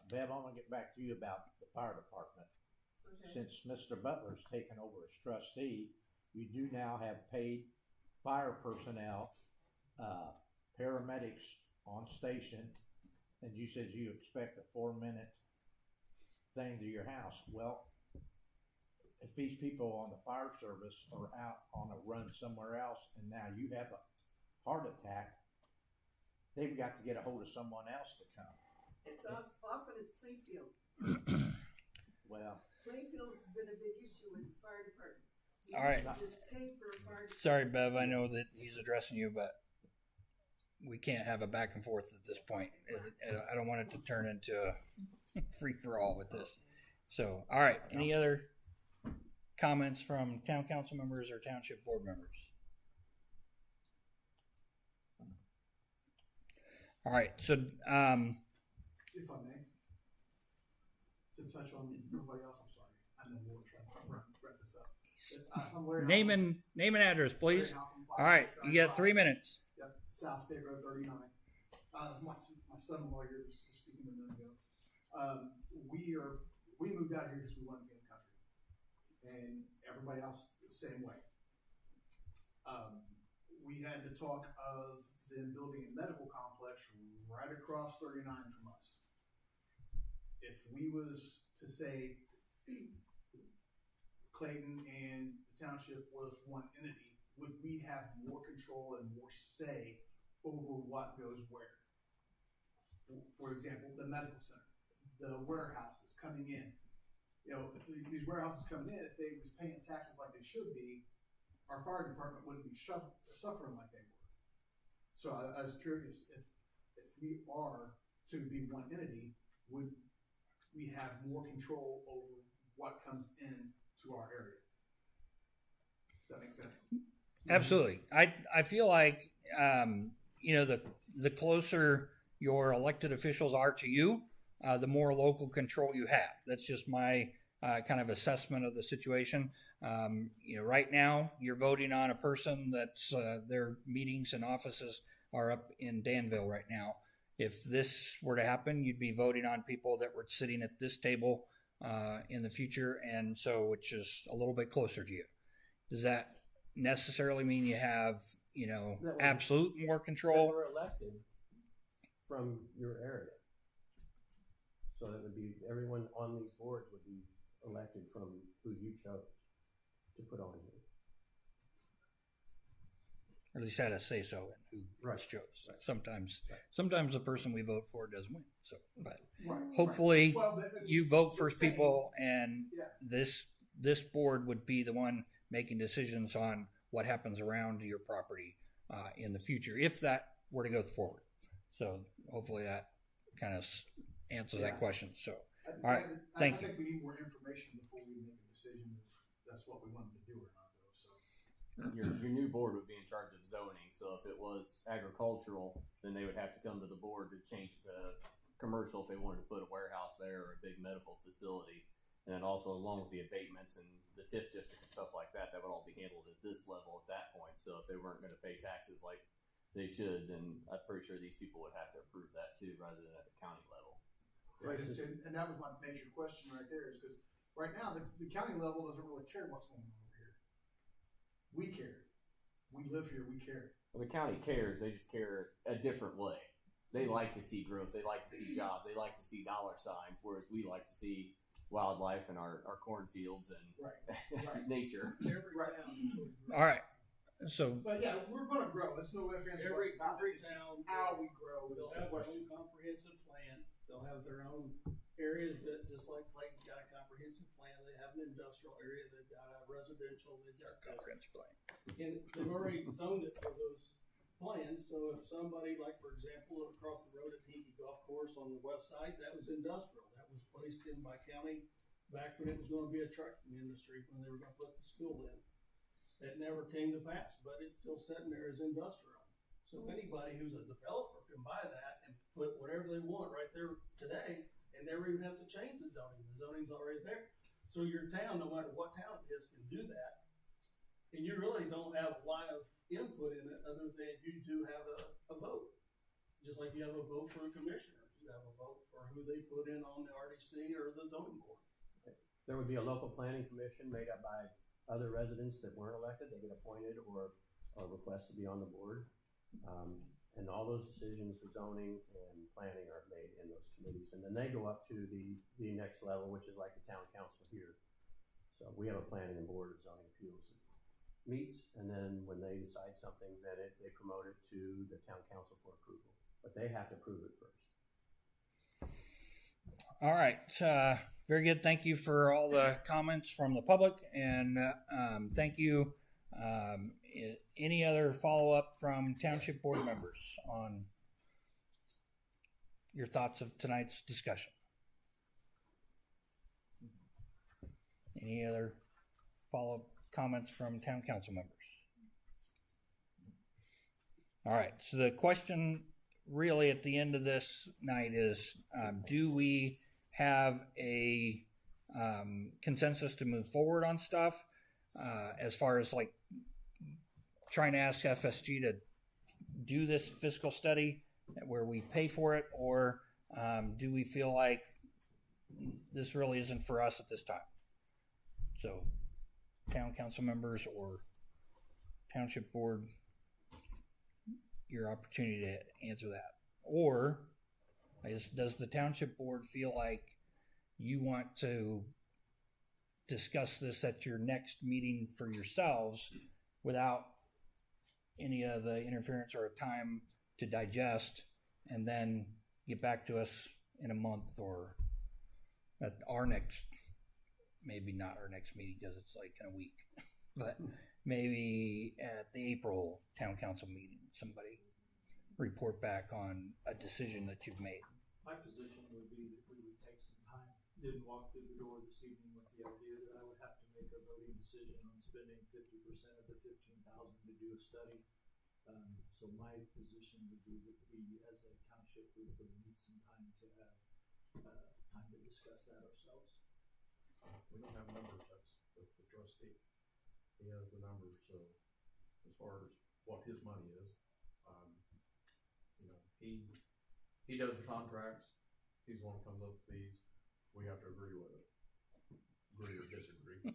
Bev, I want to get back to you about the fire department. Okay. Since Mr. Butler's taken over as trustee, you do now have paid fire personnel, paramedics on station, and you said you expect a 4-minute thing to your house. Well, if these people on the fire service are out on a run somewhere else and now you have a heart attack, they've got to get a hold of someone else to come. It's often it's Plainfield. Well, Plainfield has been a big issue with the fire department. We All right. need to just pay for a fire department. Sorry, Bev, I know that he's addressing you, but we can't have a back and forth at this point. I don't want it to turn into a free-for-all with this. So, all right, any other comments from town council members or township board members? All right, so If I may, to touch on everybody else, I'm sorry. I know we're trying to wrap this up. I'm Larry name Hoffman. and address, please. Larry Hoffman, All right, you got 3 minutes. Yep, South State Road 39. My son-in-law here was just speaking a minute ago. We moved out here because we wanted to be in the country, and everybody else the same way. We had the talk of them building a medical complex right across 39 from us. If we was to say Clayton and the township was one entity, would we have more control and more say over what goes where? For example, the medical center, the warehouses coming in. You know, if these warehouses coming in, if they was paying taxes like they should be, our fire department wouldn't be suffering like they were. So I was curious if we are to be one entity, would we have more control over what comes in to our area? Does that make sense? Absolutely. I feel like the closer your elected officials are to you, the more local control you have. That's just my kind of assessment of the situation. Right now you're voting on a person that's their meetings and offices are up in Danville right now. If this were to happen, you'd be voting on people that were sitting at this table in the future, and so it's just a little bit closer to you. Does that necessarily mean you have, absolute more control? That were elected from your area. So that would be, everyone on these boards would be elected from who you chose to put on here. Or at least had a say so in who Right. was chose. Right. Sometimes the person we vote for doesn't win. So, but Right. hopefully Well, you vote for the same- people, and Yeah. this board would be the one making decisions on what happens around your property in the future, if that were to go forward. So hopefully that kind of answers that question. So, all right, thank you. I think we need more information before we make a decision if that's what we wanted to do or not, though. So. Your new board would be in charge of zoning, so if it was agricultural, then they would have to come to the board to change it to commercial if they wanted to put a warehouse there or a big medical facility. And then also along with the abatements and the TIF district and stuff like that, that would all be handled at this level at that point. So if they weren't going to pay taxes like they should, then I'm pretty sure these people would have to approve that too, rather than at the county level. Right, and that was my major question right there, is because right now the county level doesn't really care what's going on over here. We care. We live here. We care. Well, the county cares. They just care a different way. They like to see growth. They like to see jobs. They like to see dollar signs, whereas we like to see wildlife and our cornfields and Right. Every nature. town. All right. So But yeah, we're going to grow. It's no ifs, ands, Every buts about it. It's just town, how we grow is They'll the have their question. own comprehensive plan. They'll have their own areas that, just like Clayton's got a comprehensive plan, they have an industrial area, they've got a residential, they've got this. comprehensive plan. And they've already zoned it for those plans, so if somebody, like for example, across the road at Hinky Golf Course on the west side, that was industrial. That was placed in by county back when it was gonna be a trucking industry, when they were gonna put the school in. That never came to pass, but it's still sitting there as industrial. So anybody who's a developer can buy that and put whatever they want right there today and never even have to change the zoning. The zoning's already there. So your town, no matter what town it is, can do that. And you really don't have a lot of input in it other than you do have a vote. Just like you have a vote for a commissioner. You have a vote for who they put in on the RDC or the zoning board. There would be a local planning commission made up by other residents that weren't elected. They get appointed or request to be on the board. And all those decisions for zoning and planning are made in those committees. And then they go up to the next level, which is like the town council here. So we have a planning and board of zoning appeals that meets, and then when they decide something, then they promote it to the town council for approval. But they have to approve it first. All right. Very good. Thank you for all the comments from the public, and thank you. Any other follow-up from township board members on your thoughts of tonight's discussion? Any other follow-up comments from town council members? All right. So the question really at the end of this night is, do we have a consensus to move forward on stuff as far as like trying to ask FSG to do this fiscal study where we pay for it, or do we feel like this really isn't for us at this time? So town council members or township board, your opportunity to answer that. Or does the township board feel like you want to discuss this at your next meeting for yourselves without any of the interference or a time to digest, and then get back to us in a month or at our next, maybe not our next meeting because it's like in a week, but maybe at the April town council meeting, somebody report back on a decision that you've made. My position would be that we would take some time. Didn't walk through the door this evening with the idea that I would have to make a voting decision on spending 50% of the $15,000 to do a study. So my position would be that we, as a township, we would need some time to have time to discuss that ourselves. We don't have numbers. That's the trustee. He has the numbers. So as far as what his money is, he does the contracts. He's the one who comes up with these. We have to agree with it. Agree or disagree.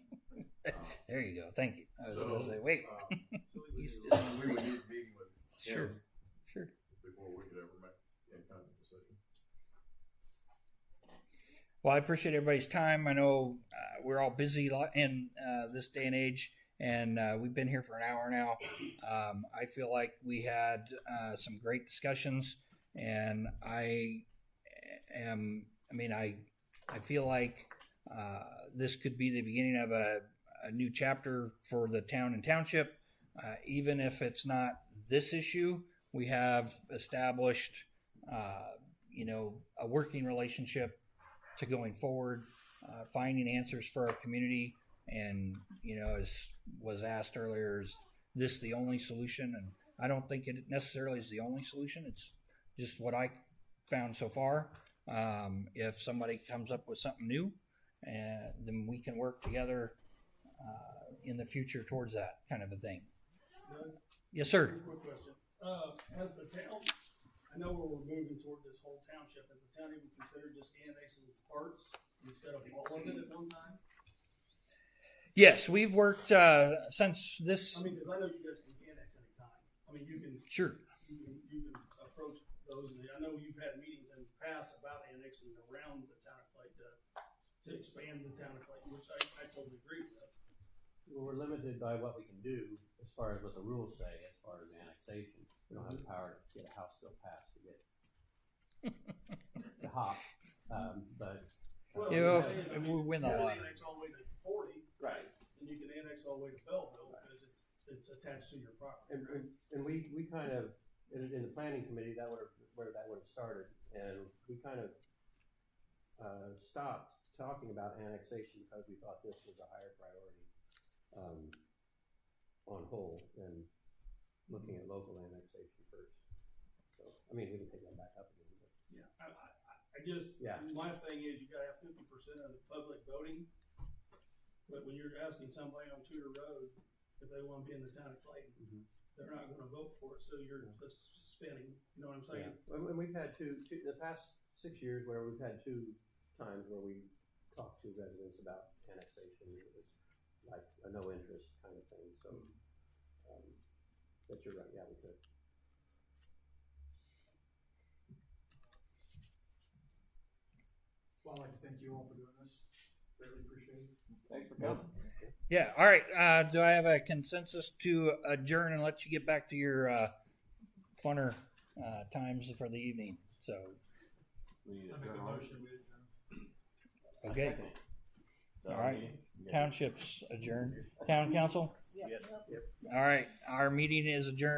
There you go. Thank you. I was going to say, wait. We would need a meeting with Sure. before we could ever make any kind of decision. Well, I appreciate everybody's time. I know we're all busy in this day and age, and we've been here for an hour now. I feel like we had some great discussions, and I feel like this could be the beginning of a new chapter for the town and township. Even if it's not this issue, we have established, a working relationship to going forward, finding answers for our community. And, as was asked earlier, is this the only solution? And I don't think it necessarily is the only solution. It's just what I found so far. If somebody comes up with something new, then we can work together in the future towards that kind of a thing. Yes, sir. Quick question. Has the town, I know we're moving toward this whole township, has the town even considered just annexing parts instead of all of it at one time? Yes, we've worked since this. I mean, because I know you guys can annex any time. I mean, you can. Sure. You can approach those. And I know you've had meetings in the past about annexing around the town of Clayton to expand the town of Clayton, which I totally agree with. Well, we're limited by what we can do as far as what the rules say as far as annexation. We don't have the power to get a House bill passed to get the hop. But if we win the lottery, lottery. annex all the way to 40, right? And you can annex all the way to Belleville because it's attached to your property. And we kind of in the planning committee that would have started, and we kind of stopped talking about annexation because we thought this was a higher priority on hold. And looking at local annexation first. So, I mean, we can take that back up again. But. Yeah, I just, my thing is you gotta have 50% of the public voting. But when you're asking somebody on Tudor Road if they wanna be in the town of Clayton, they're not gonna vote for it, so you're just spinning, you know what I'm saying? Yeah, and we've had two, the past 6 years where we've had 2 times where we talked to residents about annexation. It was like a no interest kind of thing, so, but you're right, yeah, we could. Well, I'd like to thank you all for doing this. Greatly appreciate it. Thanks for coming. Yeah. All right. Do I have a consensus to adjourn and let you get back to your funner times for the evening? So. We need I to make turn a on. motion, we adjourn. Okay. Second. Is that All our right. meeting? Townships adjourned. Town council. Yep. All right. Our meeting is adjourned.